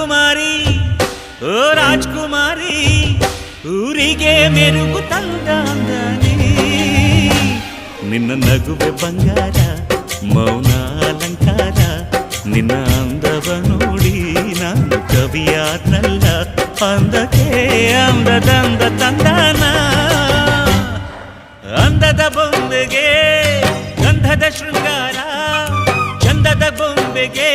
ಕುಮಾರಿ ಓ ರಾಜ್ಕುಮಾರಿ ಊರಿಗೆ ಮೆರುಗು ತಂದ ಅಂದಾನೆ ನಿನ್ನ ನಗುವೆ ಬಂಗಾರ ಮೌನ ಅಲಂಕಾರ ನಿನ್ನ ಅಂದವ ನೋಡಿ ನಾನು ಕವಿಯಾದ್ನಲ್ಲ ಅಂದಕ್ಕೆ ಅಂದದಂದ ತಂದಾನ ಅಂದದ ಬೊಂಬೆಗೆ ಗಂಧದ ಶೃಂಗಾರ ಚಂದದ ಬೊಂಬೆಗೆ